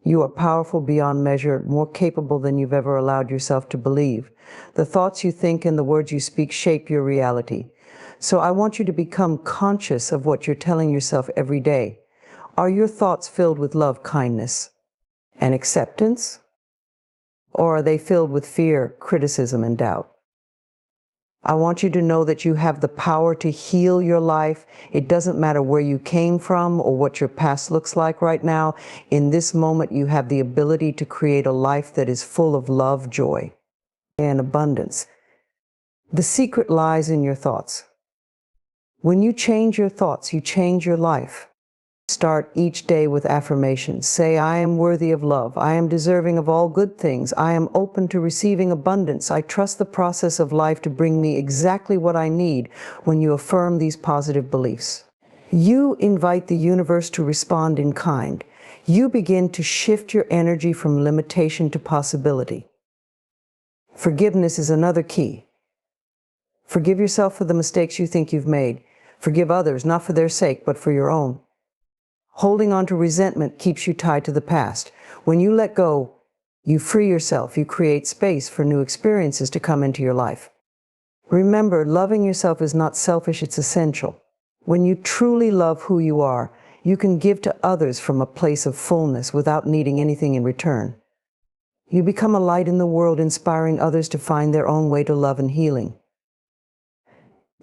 You are powerful beyond measure, more capable than you've ever allowed yourself to believe. The thoughts you think and the words you speak shape your reality. So I want you to become conscious of what you're telling yourself every day. Are your thoughts filled with love, kindness, and acceptance? Or are they filled with fear, criticism, and doubt? I want you to know that you have the power to heal your life. It doesn't matter where you came from or what your past looks like right now. In this moment, you have the ability to create a life that is full of love, joy, and abundance. The secret lies in your thoughts. When you change your thoughts, you change your life. Start each day with affirmations. Say, I am worthy of love. I am deserving of all good things. I am open to receiving abundance. I trust the process of life to bring me exactly what I need. When you affirm these positive beliefs, you invite the universe to respond in kind. You begin to shift your energy from limitation to possibility. Forgiveness is another key. Forgive yourself for the mistakes you think you've made. Forgive others, not for their sake, but for your own. Holding on to resentment keeps you tied to the past. When you let go, you free yourself. You create space for new experiences to come into your life. Remember, loving yourself is not selfish, it's essential. When you truly love who you are, you can give to others from a place of fullness without needing anything in return. You become a light in the world, inspiring others to find their own way to love and healing.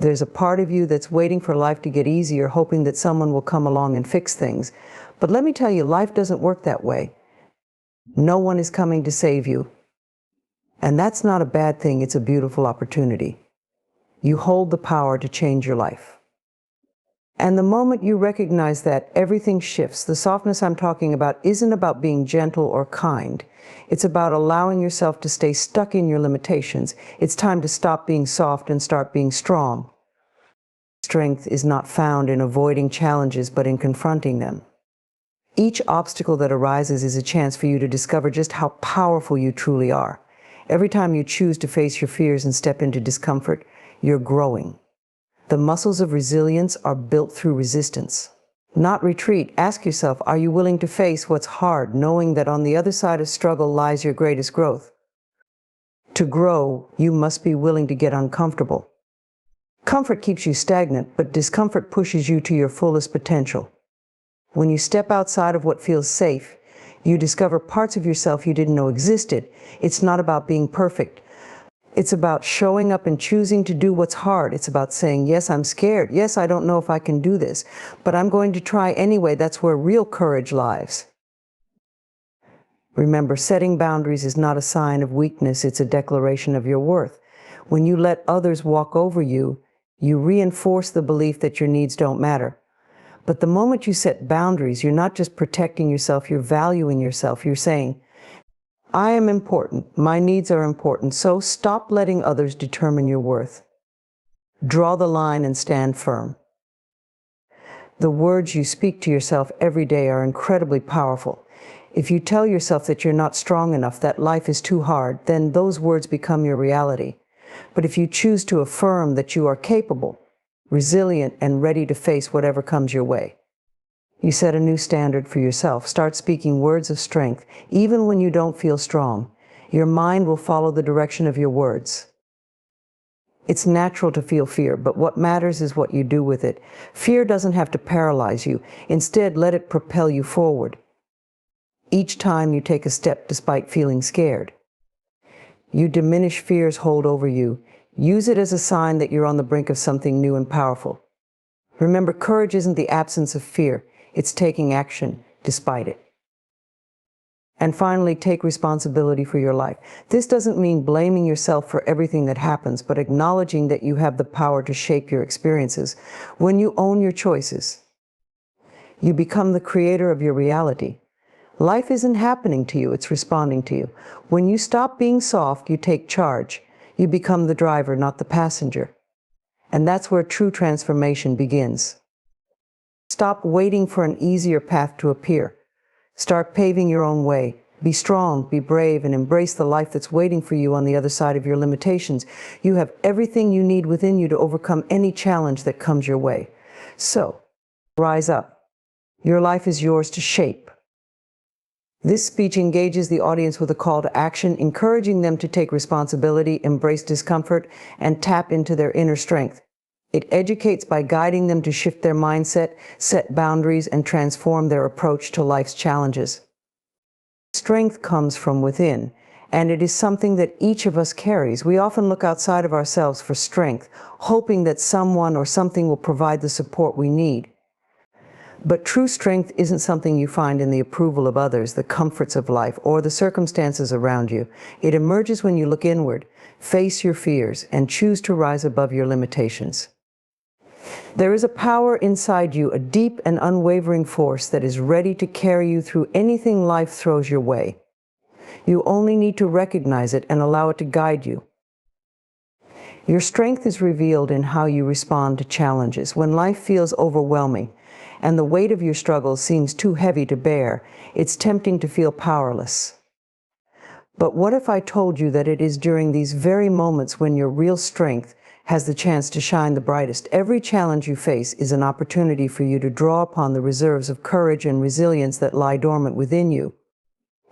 There's a part of you that's waiting for life to get easier, hoping that someone will come along and fix things. But let me tell you, life doesn't work that way. No one is coming to save you. And that's not a bad thing, it's a beautiful opportunity. You hold the power to change your life. And the moment you recognize that, everything shifts. The softness I'm talking about isn't about being gentle or kind. It's about allowing yourself to stay stuck in your limitations. It's time to stop being soft and start being strong. Strength is not found in avoiding challenges, but in confronting them. Each obstacle that arises is a chance for you to discover just how powerful you truly are. Every time you choose to face your fears and step into discomfort, you're growing. The muscles of resilience are built through resistance, not retreat. Ask yourself, are you willing to face what's hard, knowing that on the other side of struggle lies your greatest growth? To grow, you must be willing to get uncomfortable. Comfort keeps you stagnant, but discomfort pushes you to your fullest potential. When you step outside of what feels safe, you discover parts of yourself you didn't know existed. It's not about being perfect. It's about showing up and choosing to do what's hard. It's about saying, yes, I'm scared. Yes, I don't know if I can do this, but I'm going to try anyway. That's where real courage lies. Remember, setting boundaries is not a sign of weakness. It's a declaration of your worth. When you let others walk over you, you reinforce the belief that your needs don't matter. But the moment you set boundaries, you're not just protecting yourself, you're valuing yourself. You're saying, I am important. My needs are important. So stop letting others determine your worth. Draw the line and stand firm. The words you speak to yourself every day are incredibly powerful. If you tell yourself that you're not strong enough, that life is too hard, then those words become your reality. But if you choose to affirm that you are capable, resilient, and ready to face whatever comes your way, you set a new standard for yourself. Start speaking words of strength. Even when you don't feel strong, your mind will follow the direction of your words. It's natural to feel fear, but what matters is what you do with it. Fear doesn't have to paralyze you. Instead, let it propel you forward. Each time you take a step despite feeling scared, you diminish fear's hold over you. Use it as a sign that you're on the brink of something new and powerful. Remember, courage isn't the absence of fear. It's taking action despite it. And finally, take responsibility for your life. This doesn't mean blaming yourself for everything that happens, but acknowledging that you have the power to shape your experiences. When you own your choices, you become the creator of your reality. Life isn't happening to you, it's responding to you. When you stop being soft, you take charge. You become the driver, not the passenger. And that's where true transformation begins. Stop waiting for an easier path to appear. Start paving your own way. Be strong, be brave, and embrace the life that's waiting for you on the other side of your limitations. You have everything you need within you to overcome any challenge that comes your way. So, rise up. Your life is yours to shape. This speech engages the audience with a call to action, encouraging them to take responsibility, embrace discomfort, and tap into their inner strength. It educates by guiding them to shift their mindset, set boundaries, and transform their approach to life's challenges. Strength comes from within, and it is something that each of us carries. We often look outside of ourselves for strength, hoping that someone or something will provide the support we need. But true strength isn't something you find in the approval of others, the comforts of life, or the circumstances around you. It emerges when you look inward, face your fears, and choose to rise above your limitations. There is a power inside you, a deep and unwavering force that is ready to carry you through anything life throws your way. You only need to recognize it and allow it to guide you. Your strength is revealed in how you respond to challenges. When life feels overwhelming and the weight of your struggles seems too heavy to bear, it's tempting to feel powerless. But what if I told you that it is during these very moments when your real strength has the chance to shine the brightest? Every challenge you face is an opportunity for you to draw upon the reserves of courage and resilience that lie dormant within you.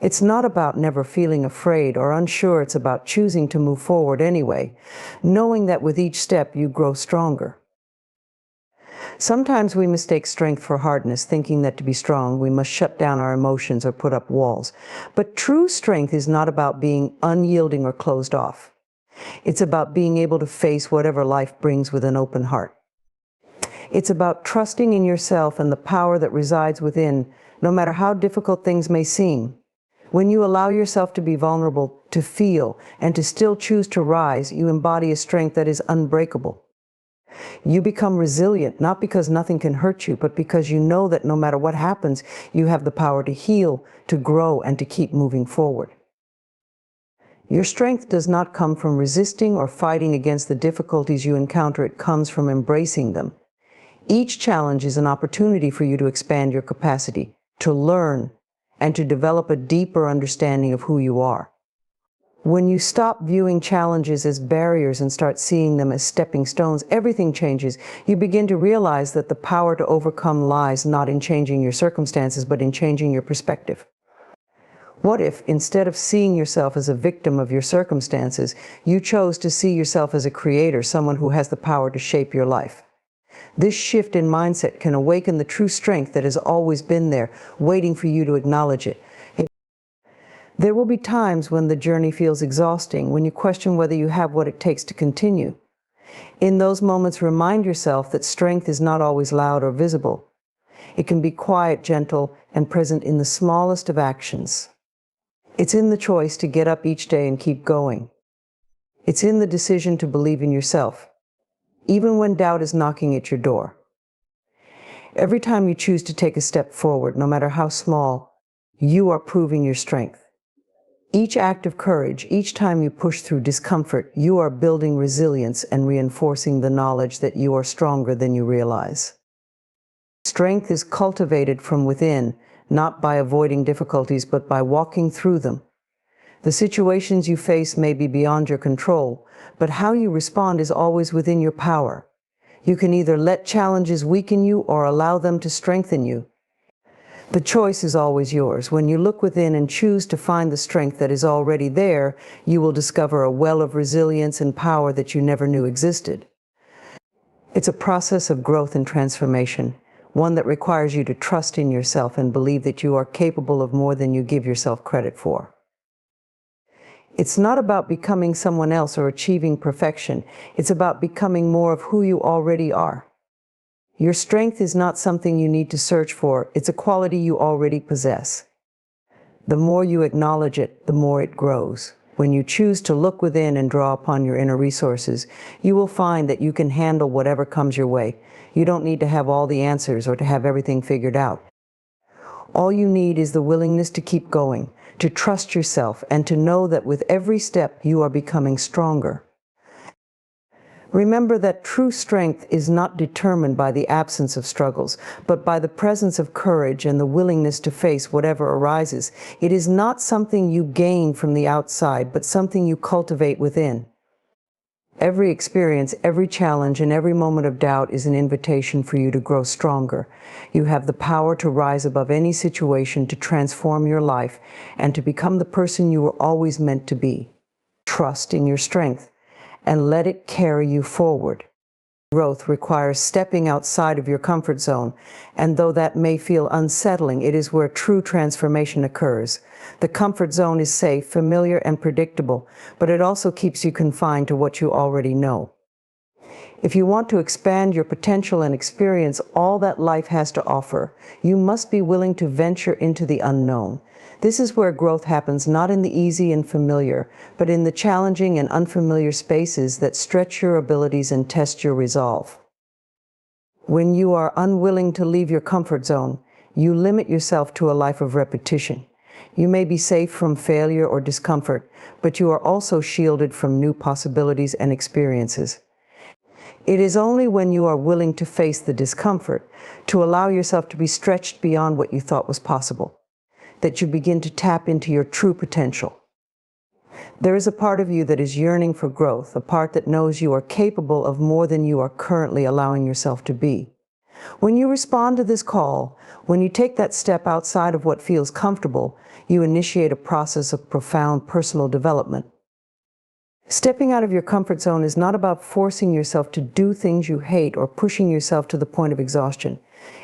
It's not about never feeling afraid or unsure. It's about choosing to move forward anyway, knowing that with each step you grow stronger. Sometimes we mistake strength for hardness, thinking that to be strong we must shut down our emotions or put up walls. But true strength is not about being unyielding or closed off. It's about being able to face whatever life brings with an open heart. It's about trusting in yourself and the power that resides within, no matter how difficult things may seem. When you allow yourself to be vulnerable, to feel, and to still choose to rise, you embody a strength that is unbreakable. You become resilient, not because nothing can hurt you, but because you know that no matter what happens, you have the power to heal, to grow, and to keep moving forward. Your strength does not come from resisting or fighting against the difficulties you encounter. It comes from embracing them. Each challenge is an opportunity for you to expand your capacity, to learn, and to develop a deeper understanding of who you are. When you stop viewing challenges as barriers and start seeing them as stepping stones, everything changes. You begin to realize that the power to overcome lies not in changing your circumstances, but in changing your perspective. What if, instead of seeing yourself as a victim of your circumstances, you chose to see yourself as a creator, someone who has the power to shape your life? This shift in mindset can awaken the true strength that has always been there, waiting for you to acknowledge it. There will be times when the journey feels exhausting, when you question whether you have what it takes to continue. In those moments, remind yourself that strength is not always loud or visible. It can be quiet, gentle, and present in the smallest of actions. It's in the choice to get up each day and keep going. It's in the decision to believe in yourself, even when doubt is knocking at your door. Every time you choose to take a step forward, no matter how small, you are proving your strength. Each act of courage, each time you push through discomfort, you are building resilience and reinforcing the knowledge that you are stronger than you realize. Strength is cultivated from within, not by avoiding difficulties, but by walking through them. The situations you face may be beyond your control, but how you respond is always within your power. You can either let challenges weaken you or allow them to strengthen you. The choice is always yours. When you look within and choose to find the strength that is already there, you will discover a well of resilience and power that you never knew existed. It's a process of growth and transformation, one that requires you to trust in yourself and believe that you are capable of more than you give yourself credit for. It's not about becoming someone else or achieving perfection. It's about becoming more of who you already are. Your strength is not something you need to search for. It's a quality you already possess. The more you acknowledge it, the more it grows. When you choose to look within and draw upon your inner resources, you will find that you can handle whatever comes your way. You don't need to have all the answers or to have everything figured out. All you need is the willingness to keep going, to trust yourself, and to know that with every step you are becoming stronger. Remember that true strength is not determined by the absence of struggles, but by the presence of courage and the willingness to face whatever arises. It is not something you gain from the outside, but something you cultivate within. Every experience, every challenge, and every moment of doubt is an invitation for you to grow stronger. You have the power to rise above any situation, to transform your life, and to become the person you were always meant to be. Trust in your strength, and let it carry you forward. Growth requires stepping outside of your comfort zone, and though that may feel unsettling, it is where true transformation occurs. The comfort zone is safe, familiar, and predictable, but it also keeps you confined to what you already know. If you want to expand your potential and experience all that life has to offer, you must be willing to venture into the unknown. This is where growth happens, not in the easy and familiar, but in the challenging and unfamiliar spaces that stretch your abilities and test your resolve. When you are unwilling to leave your comfort zone, you limit yourself to a life of repetition. You may be safe from failure or discomfort, but you are also shielded from new possibilities and experiences. It is only when you are willing to face the discomfort, to allow yourself to be stretched beyond what you thought was possible, that you begin to tap into your true potential. There is a part of you that is yearning for growth, a part that knows you are capable of more than you are currently allowing yourself to be. When you respond to this call, when you take that step outside of what feels comfortable, you initiate a process of profound personal development. Stepping out of your comfort zone is not about forcing yourself to do things you hate or pushing yourself to the point of exhaustion.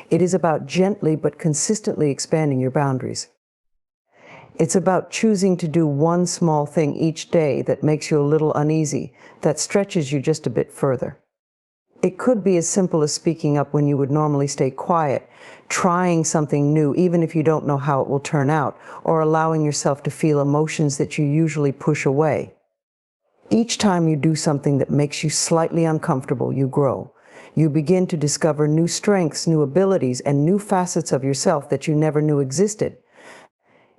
It is about gently but consistently expanding your boundaries. It's about choosing to do one small thing each day that makes you a little uneasy, that stretches you just a bit further. It could be as simple as speaking up when you would normally stay quiet, trying something new even if you don't know how it will turn out, or allowing yourself to feel emotions that you usually push away. Each time you do something that makes you slightly uncomfortable, you grow. You begin to discover new strengths, new abilities, and new facets of yourself that you never knew existed.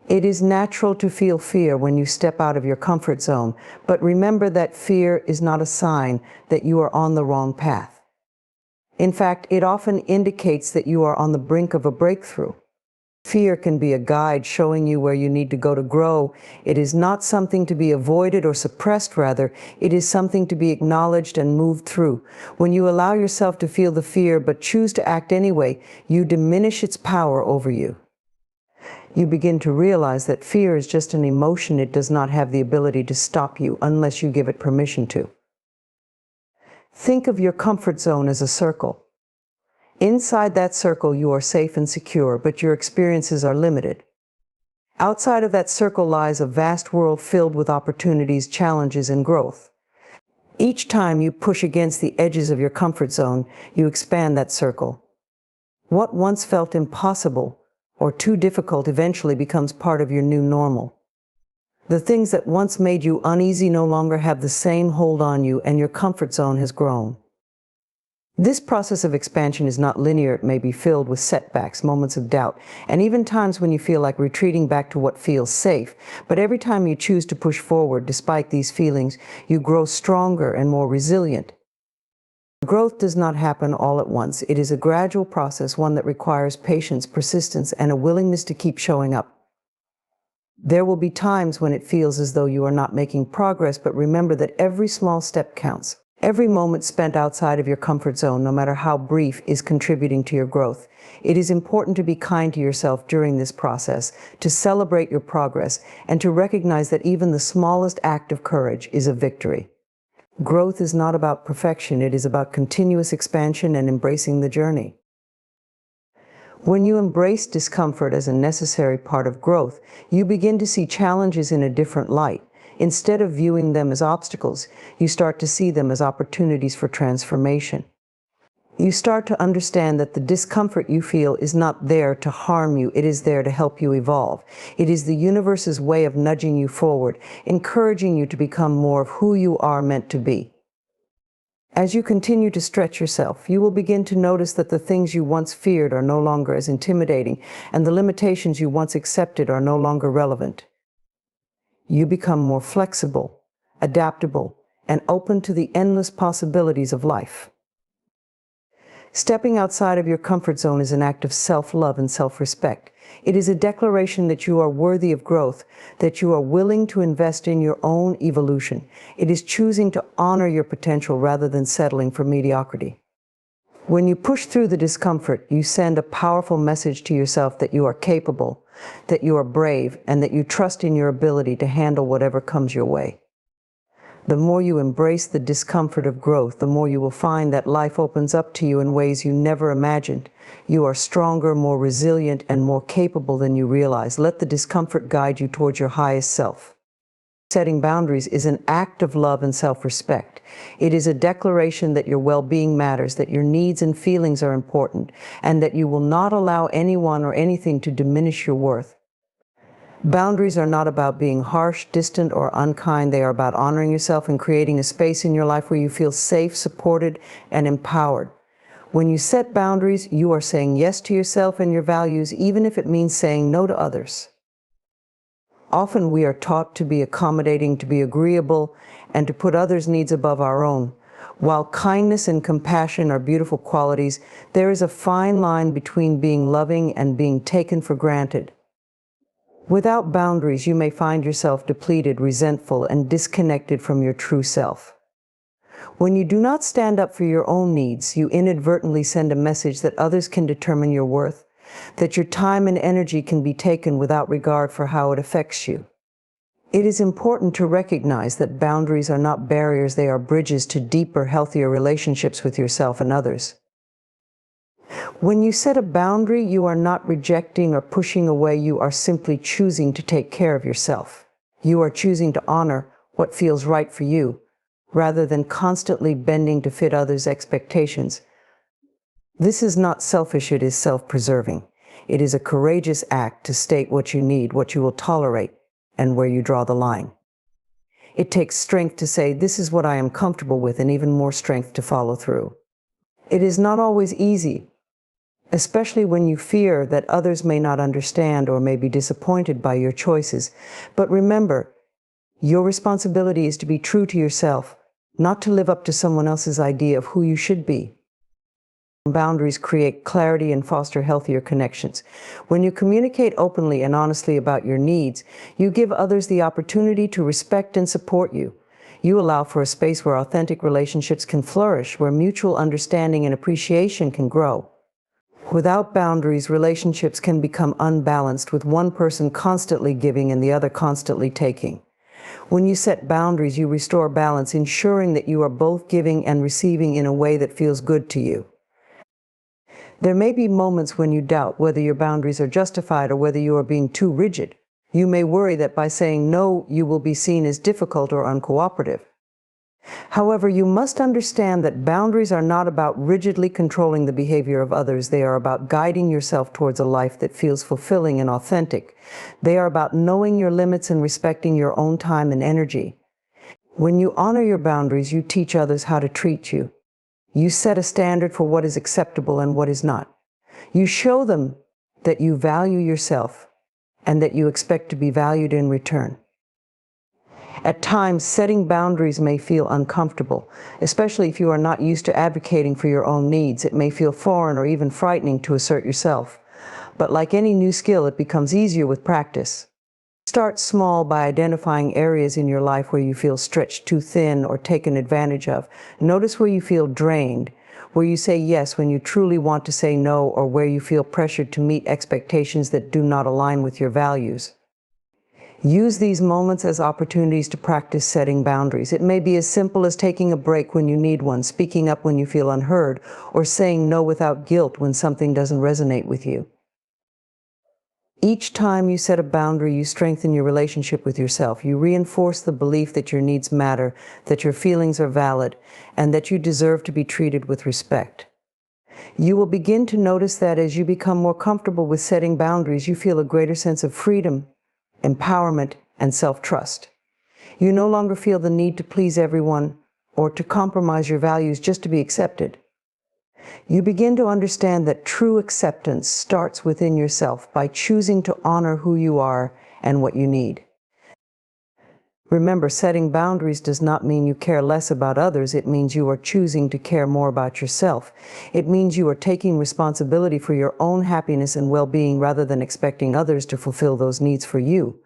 It is natural to feel fear when you step out of your comfort zone, but remember that fear is not a sign that you are on the wrong path. In fact, it often indicates that you are on the brink of a breakthrough. Fear can be a guide showing you where you need to go to grow. It is not something to be avoided or suppressed, rather, it is something to be acknowledged and moved through. When you allow yourself to feel the fear but choose to act anyway, you diminish its power over you. You begin to realize that fear is just an emotion. It does not have the ability to stop you unless you give it permission to. Think of your comfort zone as a circle. Inside that circle, you are safe and secure, but your experiences are limited. Outside of that circle lies a vast world filled with opportunities, challenges, and growth. Each time you push against the edges of your comfort zone, you expand that circle. What once felt impossible or too difficult eventually becomes part of your new normal. The things that once made you uneasy no longer have the same hold on you, and your comfort zone has grown. This process of expansion is not linear. It may be filled with setbacks, moments of doubt, and even times when you feel like retreating back to what feels safe. But every time you choose to push forward, despite these feelings, you grow stronger and more resilient. Growth does not happen all at once. It is a gradual process, one that requires patience, persistence, and a willingness to keep showing up. There will be times when it feels as though you are not making progress, but remember that every small step counts. Every moment spent outside of your comfort zone, no matter how brief, is contributing to your growth. It is important to be kind to yourself during this process, to celebrate your progress, and to recognize that even the smallest act of courage is a victory. Growth is not about perfection. It is about continuous expansion and embracing the journey. When you embrace discomfort as a necessary part of growth, you begin to see challenges in a different light. Instead of viewing them as obstacles, you start to see them as opportunities for transformation. You start to understand that the discomfort you feel is not there to harm you, it is there to help you evolve. It is the universe's way of nudging you forward, encouraging you to become more of who you are meant to be. As you continue to stretch yourself, you will begin to notice that the things you once feared are no longer as intimidating, and the limitations you once accepted are no longer relevant. You become more flexible, adaptable, and open to the endless possibilities of life. Stepping outside of your comfort zone is an act of self-love and self-respect. It is a declaration that you are worthy of growth, that you are willing to invest in your own evolution. It is choosing to honor your potential rather than settling for mediocrity. When you push through the discomfort, you send a powerful message to yourself that you are capable, that you are brave, and that you trust in your ability to handle whatever comes your way. The more you embrace the discomfort of growth, the more you will find that life opens up to you in ways you never imagined. You are stronger, more resilient, and more capable than you realize. Let the discomfort guide you towards your highest self. Setting boundaries is an act of love and self-respect. It is a declaration that your well-being matters, that your needs and feelings are important, and that you will not allow anyone or anything to diminish your worth. Boundaries are not about being harsh, distant, or unkind. They are about honoring yourself and creating a space in your life where you feel safe, supported, and empowered. When you set boundaries, you are saying yes to yourself and your values, even if it means saying no to others. Often we are taught to be accommodating, to be agreeable, and to put others' needs above our own. While kindness and compassion are beautiful qualities, there is a fine line between being loving and being taken for granted. Without boundaries, you may find yourself depleted, resentful, and disconnected from your true self. When you do not stand up for your own needs, you inadvertently send a message that others can determine your worth, that your time and energy can be taken without regard for how it affects you. It is important to recognize that boundaries are not barriers, they are bridges to deeper, healthier relationships with yourself and others. When you set a boundary, you are not rejecting or pushing away, you are simply choosing to take care of yourself. You are choosing to honor what feels right for you, rather than constantly bending to fit others' expectations. This is not selfish, it is self-preserving. It is a courageous act to state what you need, what you will tolerate, and where you draw the line. It takes strength to say, this is what I am comfortable with, and even more strength to follow through. It is not always easy, especially when you fear that others may not understand or may be disappointed by your choices. But remember, your responsibility is to be true to yourself, not to live up to someone else's idea of who you should be. Boundaries create clarity and foster healthier connections. When you communicate openly and honestly about your needs, you give others the opportunity to respect and support you. You allow for a space where authentic relationships can flourish, where mutual understanding and appreciation can grow. Without boundaries, relationships can become unbalanced, with one person constantly giving and the other constantly taking. When you set boundaries, you restore balance, ensuring that you are both giving and receiving in a way that feels good to you. There may be moments when you doubt whether your boundaries are justified or whether you are being too rigid. You may worry that by saying no, you will be seen as difficult or uncooperative. However, you must understand that boundaries are not about rigidly controlling the behavior of others. They are about guiding yourself towards a life that feels fulfilling and authentic. They are about knowing your limits and respecting your own time and energy. When you honor your boundaries, you teach others how to treat you. You set a standard for what is acceptable and what is not. You show them that you value yourself and that you expect to be valued in return. At times, setting boundaries may feel uncomfortable, especially if you are not used to advocating for your own needs. It may feel foreign or even frightening to assert yourself. But like any new skill, it becomes easier with practice. Start small by identifying areas in your life where you feel stretched too thin or taken advantage of. Notice where you feel drained, where you say yes when you truly want to say no, or where you feel pressured to meet expectations that do not align with your values. Use these moments as opportunities to practice setting boundaries. It may be as simple as taking a break when you need one, speaking up when you feel unheard, or saying no without guilt when something doesn't resonate with you. Each time you set a boundary, you strengthen your relationship with yourself. You reinforce the belief that your needs matter, that your feelings are valid, and that you deserve to be treated with respect. You will begin to notice that as you become more comfortable with setting boundaries, you feel a greater sense of freedom, empowerment, and self-trust. You no longer feel the need to please everyone or to compromise your values just to be accepted. You begin to understand that true acceptance starts within yourself by choosing to honor who you are and what you need. Remember, setting boundaries does not mean you care less about others. It means you are choosing to care more about yourself. It means you are taking responsibility for your own happiness and well-being rather than expecting others to fulfill those needs for you.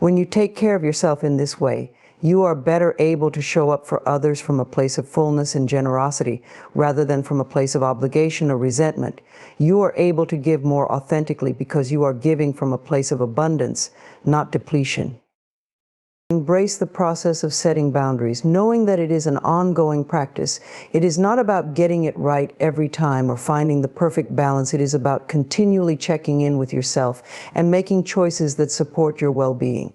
When you take care of yourself in this way, you are better able to show up for others from a place of fullness and generosity rather than from a place of obligation or resentment. You are able to give more authentically because you are giving from a place of abundance, not depletion. Embrace the process of setting boundaries, knowing that it is an ongoing practice. It is not about getting it right every time or finding the perfect balance. It is about continually checking in with yourself and making choices that support your well-being.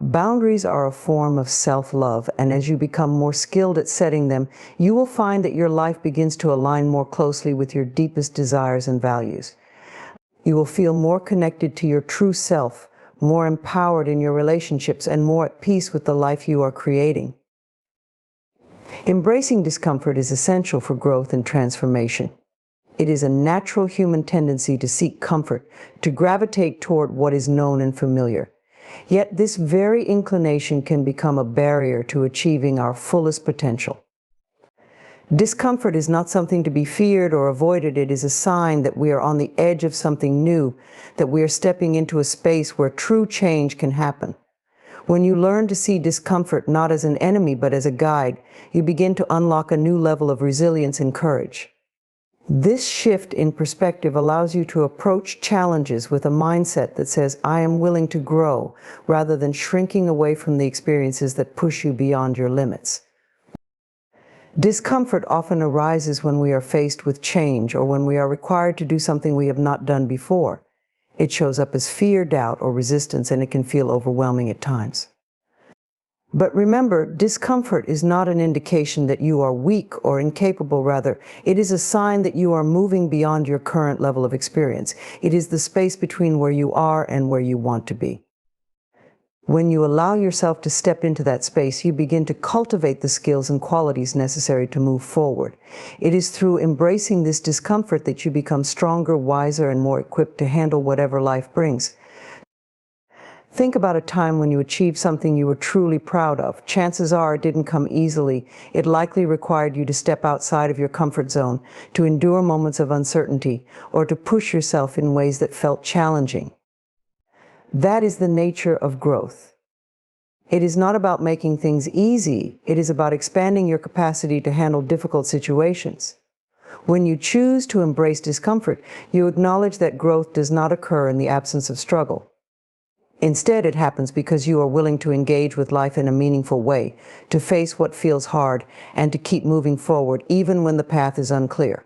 Boundaries are a form of self-love, and as you become more skilled at setting them, you will find that your life begins to align more closely with your deepest desires and values. You will feel more connected to your true self, more empowered in your relationships, and more at peace with the life you are creating. Embracing discomfort is essential for growth and transformation. It is a natural human tendency to seek comfort, to gravitate toward what is known and familiar. Yet this very inclination can become a barrier to achieving our fullest potential. Discomfort is not something to be feared or avoided. It is a sign that we are on the edge of something new, that we are stepping into a space where true change can happen. When you learn to see discomfort not as an enemy but as a guide, you begin to unlock a new level of resilience and courage. This shift in perspective allows you to approach challenges with a mindset that says, I am willing to grow, rather than shrinking away from the experiences that push you beyond your limits. Discomfort often arises when we are faced with change or when we are required to do something we have not done before. It shows up as fear, doubt, or resistance, and it can feel overwhelming at times. But remember, discomfort is not an indication that you are weak or incapable. Rather, it is a sign that you are moving beyond your current level of experience. It is the space between where you are and where you want to be. When you allow yourself to step into that space, you begin to cultivate the skills and qualities necessary to move forward. It is through embracing this discomfort that you become stronger, wiser, and more equipped to handle whatever life brings. Think about a time when you achieved something you were truly proud of. Chances are it didn't come easily. It likely required you to step outside of your comfort zone, to endure moments of uncertainty, or to push yourself in ways that felt challenging. That is the nature of growth. It is not about making things easy. It is about expanding your capacity to handle difficult situations. When you choose to embrace discomfort, you acknowledge that growth does not occur in the absence of struggle. Instead, it happens because you are willing to engage with life in a meaningful way, to face what feels hard, and to keep moving forward even when the path is unclear.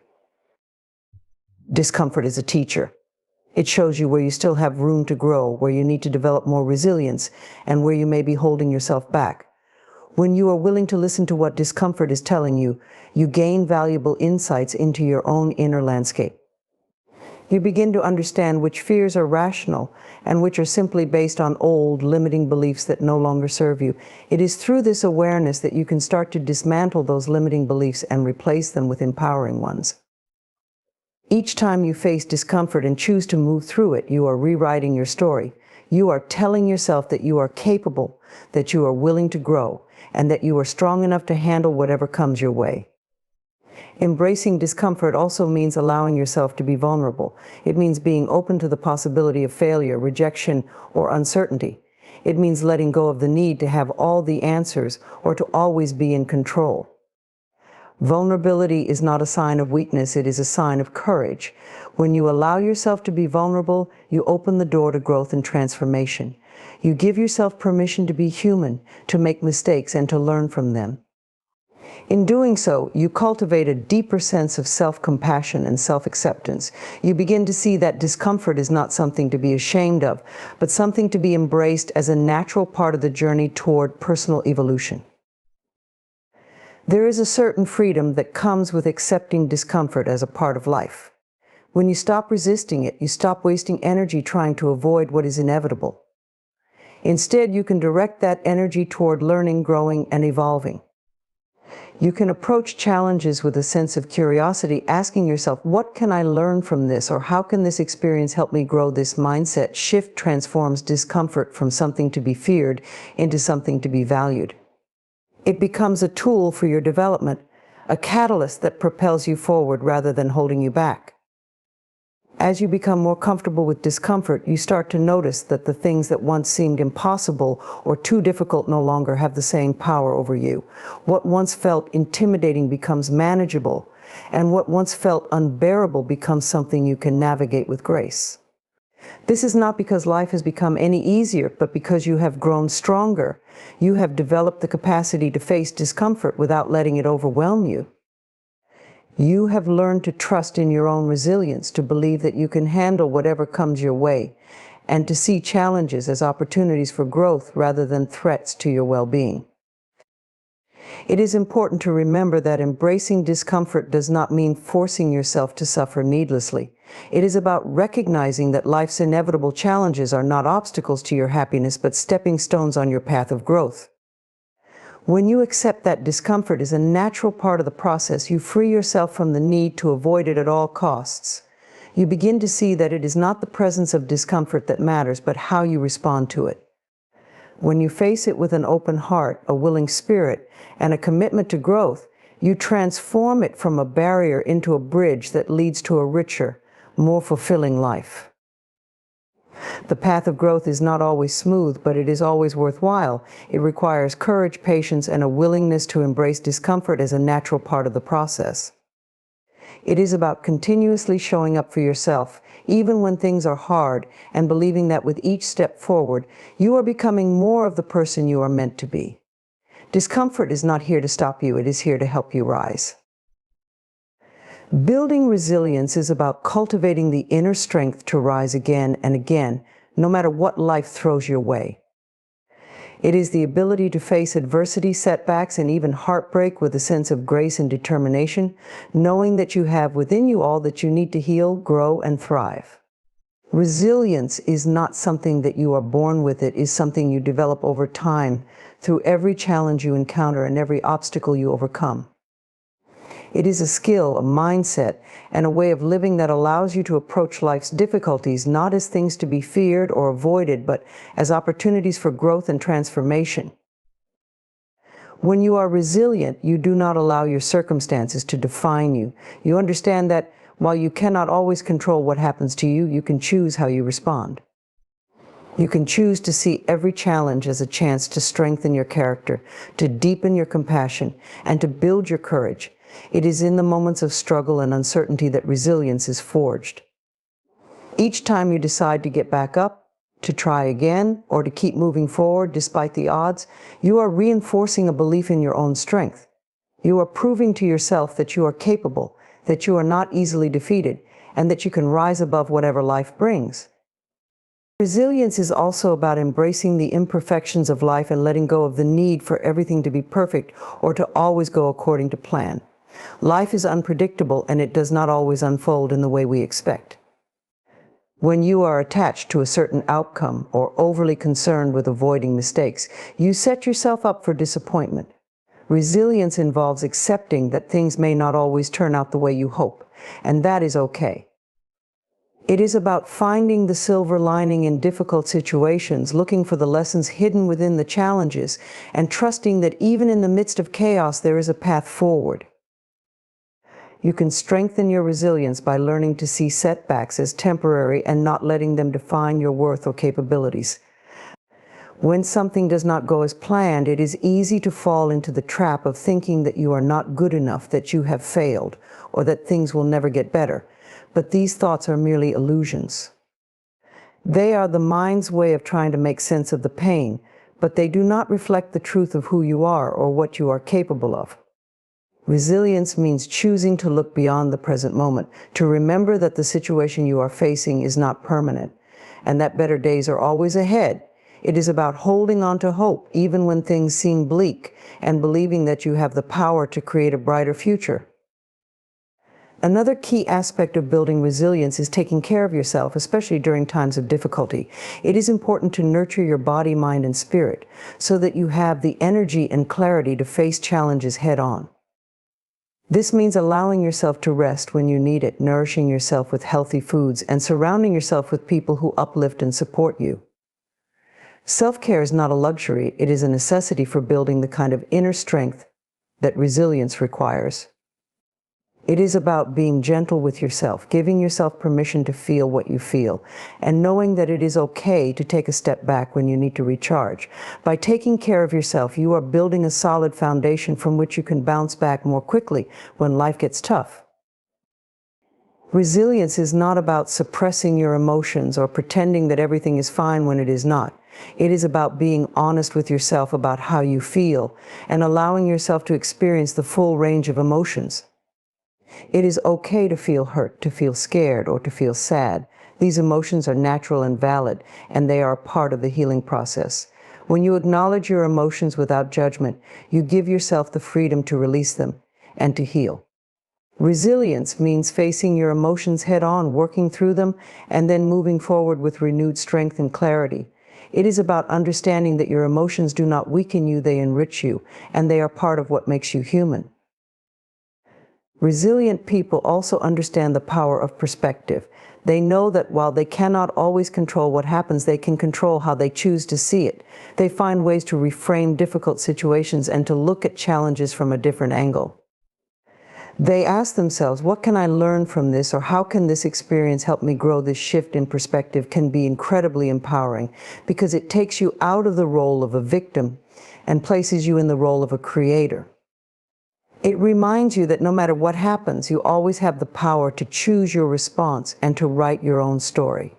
Discomfort is a teacher. It shows you where you still have room to grow, where you need to develop more resilience, and where you may be holding yourself back. When you are willing to listen to what discomfort is telling you, you gain valuable insights into your own inner landscape. You begin to understand which fears are rational and which are simply based on old, limiting beliefs that no longer serve you. It is through this awareness that you can start to dismantle those limiting beliefs and replace them with empowering ones. Each time you face discomfort and choose to move through it, you are rewriting your story. You are telling yourself that you are capable, that you are willing to grow, and that you are strong enough to handle whatever comes your way. Embracing discomfort also means allowing yourself to be vulnerable. It means being open to the possibility of failure, rejection, or uncertainty. It means letting go of the need to have all the answers or to always be in control. Vulnerability is not a sign of weakness, it is a sign of courage. When you allow yourself to be vulnerable, you open the door to growth and transformation. You give yourself permission to be human, to make mistakes, and to learn from them. In doing so, you cultivate a deeper sense of self-compassion and self-acceptance. You begin to see that discomfort is not something to be ashamed of, but something to be embraced as a natural part of the journey toward personal evolution. There is a certain freedom that comes with accepting discomfort as a part of life. When you stop resisting it, you stop wasting energy trying to avoid what is inevitable. Instead, you can direct that energy toward learning, growing, and evolving. You can approach challenges with a sense of curiosity, asking yourself, what can I learn from this? Or how can this experience help me grow? This mindset shift transforms discomfort from something to be feared into something to be valued. It becomes a tool for your development, a catalyst that propels you forward rather than holding you back. As you become more comfortable with discomfort, you start to notice that the things that once seemed impossible or too difficult no longer have the same power over you. What once felt intimidating becomes manageable, and what once felt unbearable becomes something you can navigate with grace. This is not because life has become any easier, but because you have grown stronger. You have developed the capacity to face discomfort without letting it overwhelm you. You have learned to trust in your own resilience, to believe that you can handle whatever comes your way, and to see challenges as opportunities for growth rather than threats to your well-being. It is important to remember that embracing discomfort does not mean forcing yourself to suffer needlessly. It is about recognizing that life's inevitable challenges are not obstacles to your happiness, but stepping stones on your path of growth. When you accept that discomfort is a natural part of the process, you free yourself from the need to avoid it at all costs. You begin to see that it is not the presence of discomfort that matters, but how you respond to it. When you face it with an open heart, a willing spirit, and a commitment to growth, you transform it from a barrier into a bridge that leads to a richer, more fulfilling life. The path of growth is not always smooth, but it is always worthwhile. It requires courage, patience, and a willingness to embrace discomfort as a natural part of the process. It is about continuously showing up for yourself, even when things are hard, and believing that with each step forward, you are becoming more of the person you are meant to be. Discomfort is not here to stop you, it is here to help you rise. Building resilience is about cultivating the inner strength to rise again and again, no matter what life throws your way. It is the ability to face adversity, setbacks, and even heartbreak with a sense of grace and determination, knowing that you have within you all that you need to heal, grow, and thrive. Resilience is not something that you are born with, it is something you develop over time through every challenge you encounter and every obstacle you overcome. It is a skill, a mindset, and a way of living that allows you to approach life's difficulties not as things to be feared or avoided, but as opportunities for growth and transformation. When you are resilient, you do not allow your circumstances to define you. You understand that while you cannot always control what happens to you, you can choose how you respond. You can choose to see every challenge as a chance to strengthen your character, to deepen your compassion, and to build your courage. It is in the moments of struggle and uncertainty that resilience is forged. Each time you decide to get back up, to try again, or to keep moving forward despite the odds, you are reinforcing a belief in your own strength. You are proving to yourself that you are capable, that you are not easily defeated, and that you can rise above whatever life brings. Resilience is also about embracing the imperfections of life and letting go of the need for everything to be perfect or to always go according to plan. Life is unpredictable, and it does not always unfold in the way we expect. When you are attached to a certain outcome or overly concerned with avoiding mistakes, you set yourself up for disappointment. Resilience involves accepting that things may not always turn out the way you hope, and that is okay. It is about finding the silver lining in difficult situations, looking for the lessons hidden within the challenges, and trusting that even in the midst of chaos there is a path forward. You can strengthen your resilience by learning to see setbacks as temporary and not letting them define your worth or capabilities. When something does not go as planned, it is easy to fall into the trap of thinking that you are not good enough, that you have failed, or that things will never get better. But these thoughts are merely illusions. They are the mind's way of trying to make sense of the pain, but they do not reflect the truth of who you are or what you are capable of. Resilience means choosing to look beyond the present moment, to remember that the situation you are facing is not permanent, and that better days are always ahead. It is about holding on to hope, even when things seem bleak, and believing that you have the power to create a brighter future. Another key aspect of building resilience is taking care of yourself, especially during times of difficulty. It is important to nurture your body, mind, and spirit so that you have the energy and clarity to face challenges head on. This means allowing yourself to rest when you need it, nourishing yourself with healthy foods, and surrounding yourself with people who uplift and support you. Self-care is not a luxury, it is a necessity for building the kind of inner strength that resilience requires. It is about being gentle with yourself, giving yourself permission to feel what you feel, and knowing that it is okay to take a step back when you need to recharge. By taking care of yourself, you are building a solid foundation from which you can bounce back more quickly when life gets tough. Resilience is not about suppressing your emotions or pretending that everything is fine when it is not. It is about being honest with yourself about how you feel and allowing yourself to experience the full range of emotions. It is okay to feel hurt, to feel scared, or to feel sad. These emotions are natural and valid, and they are part of the healing process. When you acknowledge your emotions without judgment, you give yourself the freedom to release them and to heal. Resilience means facing your emotions head-on, working through them, and then moving forward with renewed strength and clarity. It is about understanding that your emotions do not weaken you, they enrich you, and they are part of what makes you human. Resilient people also understand the power of perspective. They know that while they cannot always control what happens, they can control how they choose to see it. They find ways to reframe difficult situations and to look at challenges from a different angle. They ask themselves, what can I learn from this, or how can this experience help me grow? This shift in perspective can be incredibly empowering because it takes you out of the role of a victim and places you in the role of a creator. It reminds you that no matter what happens, you always have the power to choose your response and to write your own story.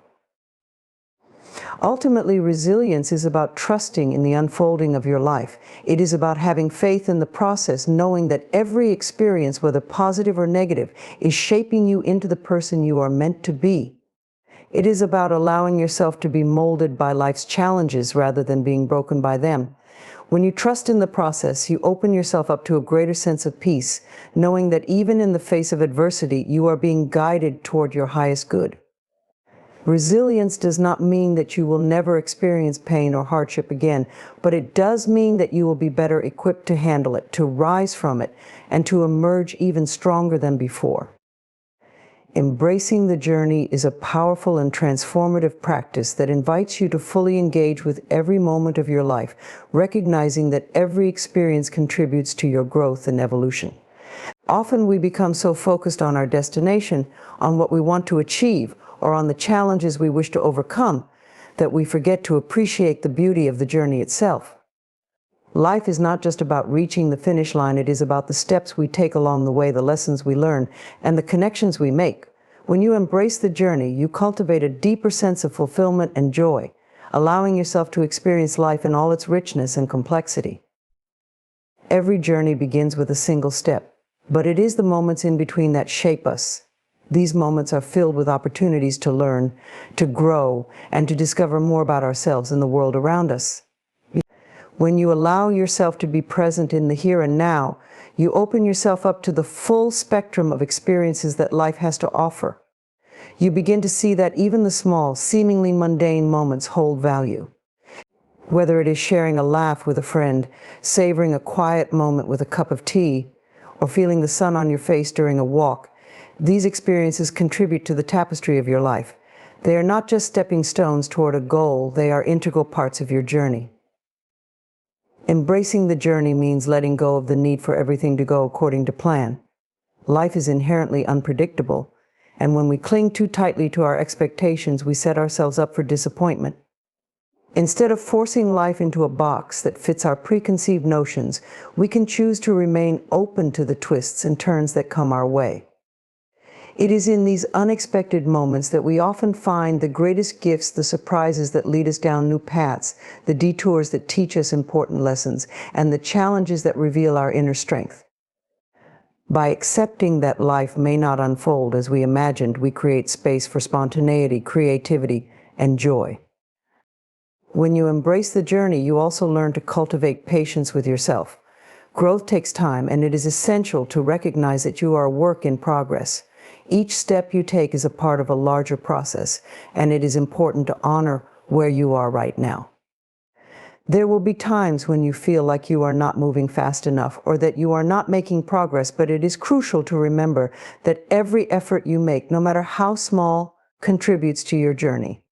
Ultimately, resilience is about trusting in the unfolding of your life. It is about having faith in the process, knowing that every experience, whether positive or negative, is shaping you into the person you are meant to be. It is about allowing yourself to be molded by life's challenges rather than being broken by them. When you trust in the process, you open yourself up to a greater sense of peace, knowing that even in the face of adversity, you are being guided toward your highest good. Resilience does not mean that you will never experience pain or hardship again, but it does mean that you will be better equipped to handle it, to rise from it, and to emerge even stronger than before. Embracing the journey is a powerful and transformative practice that invites you to fully engage with every moment of your life, recognizing that every experience contributes to your growth and evolution. Often we become so focused on our destination, on what we want to achieve, or on the challenges we wish to overcome, that we forget to appreciate the beauty of the journey itself. Life is not just about reaching the finish line, it is about the steps we take along the way, the lessons we learn, and the connections we make. When you embrace the journey, you cultivate a deeper sense of fulfillment and joy, allowing yourself to experience life in all its richness and complexity. Every journey begins with a single step, but it is the moments in between that shape us. These moments are filled with opportunities to learn, to grow, and to discover more about ourselves and the world around us. When you allow yourself to be present in the here and now, you open yourself up to the full spectrum of experiences that life has to offer. You begin to see that even the small, seemingly mundane moments hold value. Whether it is sharing a laugh with a friend, savoring a quiet moment with a cup of tea, or feeling the sun on your face during a walk, these experiences contribute to the tapestry of your life. They are not just stepping stones toward a goal, they are integral parts of your journey. Embracing the journey means letting go of the need for everything to go according to plan. Life is inherently unpredictable, and when we cling too tightly to our expectations, we set ourselves up for disappointment. Instead of forcing life into a box that fits our preconceived notions, we can choose to remain open to the twists and turns that come our way. It is in these unexpected moments that we often find the greatest gifts, the surprises that lead us down new paths, the detours that teach us important lessons, and the challenges that reveal our inner strength. By accepting that life may not unfold as we imagined, we create space for spontaneity, creativity, and joy. When you embrace the journey, you also learn to cultivate patience with yourself. Growth takes time, and it is essential to recognize that you are a work in progress. Each step you take is a part of a larger process, and it is important to honor where you are right now. There will be times when you feel like you are not moving fast enough or that you are not making progress, but it is crucial to remember that every effort you make, no matter how small, contributes to your journey.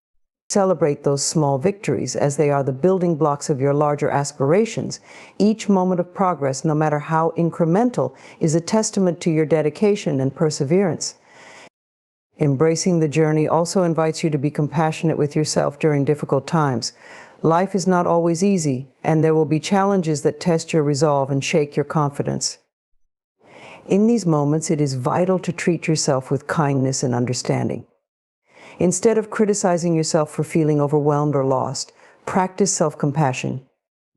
Celebrate those small victories as they are the building blocks of your larger aspirations. Each moment of progress, no matter how incremental, is a testament to your dedication and perseverance. Embracing the journey also invites you to be compassionate with yourself during difficult times. Life is not always easy, and there will be challenges that test your resolve and shake your confidence. In these moments, it is vital to treat yourself with kindness and understanding. Instead of criticizing yourself for feeling overwhelmed or lost, practice self-compassion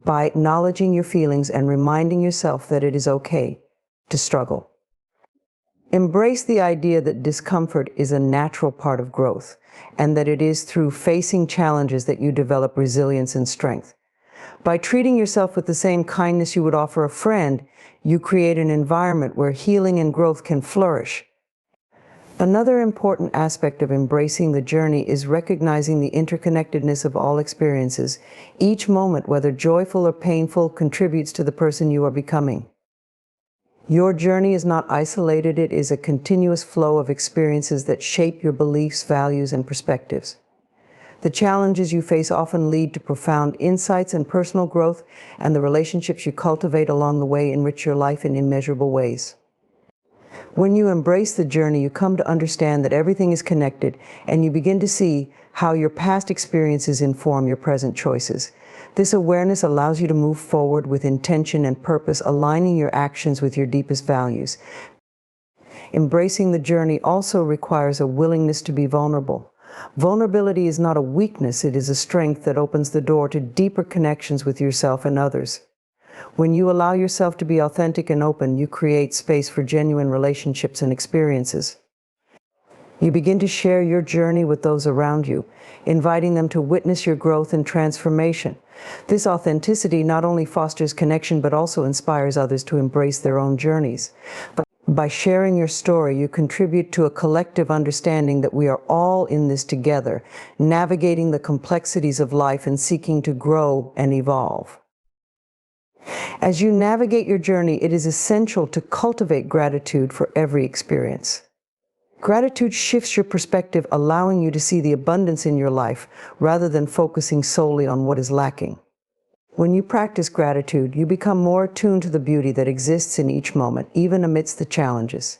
by acknowledging your feelings and reminding yourself that it is okay to struggle. Embrace the idea that discomfort is a natural part of growth, and that it is through facing challenges that you develop resilience and strength. By treating yourself with the same kindness you would offer a friend, you create an environment where healing and growth can flourish. Another important aspect of embracing the journey is recognizing the interconnectedness of all experiences. Each moment, whether joyful or painful, contributes to the person you are becoming. Your journey is not isolated, it is a continuous flow of experiences that shape your beliefs, values, and perspectives. The challenges you face often lead to profound insights and personal growth, and the relationships you cultivate along the way enrich your life in immeasurable ways. When you embrace the journey, you come to understand that everything is connected, and you begin to see how your past experiences inform your present choices. This awareness allows you to move forward with intention and purpose, aligning your actions with your deepest values. Embracing the journey also requires a willingness to be vulnerable. Vulnerability is not a weakness, it is a strength that opens the door to deeper connections with yourself and others. When you allow yourself to be authentic and open, you create space for genuine relationships and experiences. You begin to share your journey with those around you, inviting them to witness your growth and transformation. This authenticity not only fosters connection, but also inspires others to embrace their own journeys. By sharing your story, you contribute to a collective understanding that we are all in this together, navigating the complexities of life and seeking to grow and evolve. As you navigate your journey, it is essential to cultivate gratitude for every experience. Gratitude shifts your perspective, allowing you to see the abundance in your life rather than focusing solely on what is lacking. When you practice gratitude, you become more attuned to the beauty that exists in each moment, even amidst the challenges.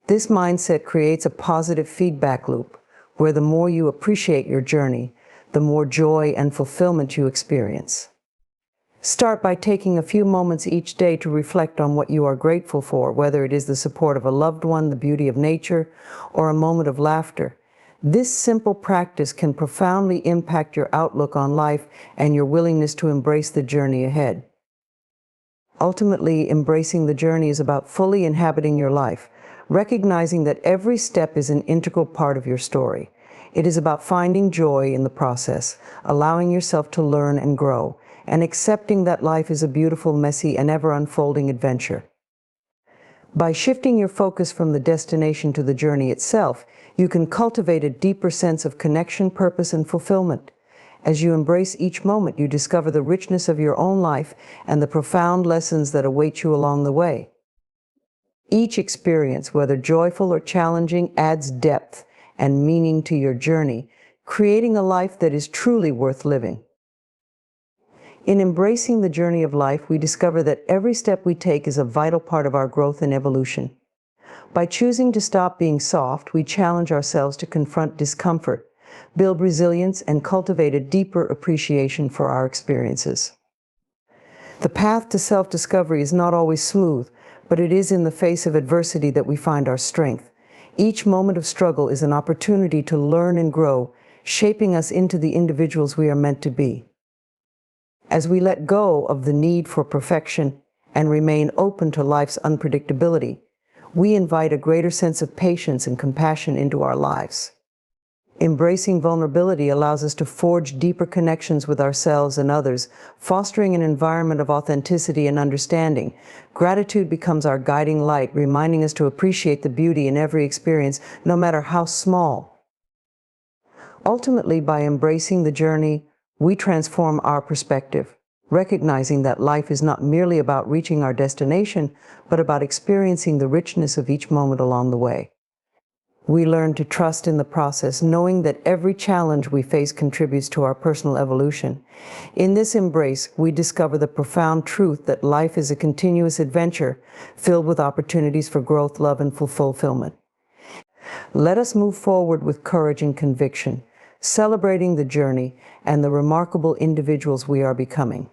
This mindset creates a positive feedback loop, where the more you appreciate your journey, the more joy and fulfillment you experience. Start by taking a few moments each day to reflect on what you are grateful for, whether it is the support of a loved one, the beauty of nature, or a moment of laughter. This simple practice can profoundly impact your outlook on life and your willingness to embrace the journey ahead. Ultimately, embracing the journey is about fully inhabiting your life, recognizing that every step is an integral part of your story. It is about finding joy in the process, allowing yourself to learn and grow, and accepting that life is a beautiful, messy, and ever-unfolding adventure. By shifting your focus from the destination to the journey itself, you can cultivate a deeper sense of connection, purpose, and fulfillment. As you embrace each moment, you discover the richness of your own life and the profound lessons that await you along the way. Each experience, whether joyful or challenging, adds depth and meaning to your journey, creating a life that is truly worth living. In embracing the journey of life, we discover that every step we take is a vital part of our growth and evolution. By choosing to stop being soft, we challenge ourselves to confront discomfort, build resilience, and cultivate a deeper appreciation for our experiences. The path to self-discovery is not always smooth, but it is in the face of adversity that we find our strength. Each moment of struggle is an opportunity to learn and grow, shaping us into the individuals we are meant to be. As we let go of the need for perfection and remain open to life's unpredictability, we invite a greater sense of patience and compassion into our lives. Embracing vulnerability allows us to forge deeper connections with ourselves and others, fostering an environment of authenticity and understanding. Gratitude becomes our guiding light, reminding us to appreciate the beauty in every experience, no matter how small. Ultimately, by embracing the journey, We transform our perspective, recognizing that life is not merely about reaching our destination, but about experiencing the richness of each moment along the way. We learn to trust in the process, knowing that every challenge we face contributes to our personal evolution. In this embrace, we discover the profound truth that life is a continuous adventure filled with opportunities for growth, love, and fulfillment. Let us move forward with courage and conviction, celebrating the journey and the remarkable individuals we are becoming.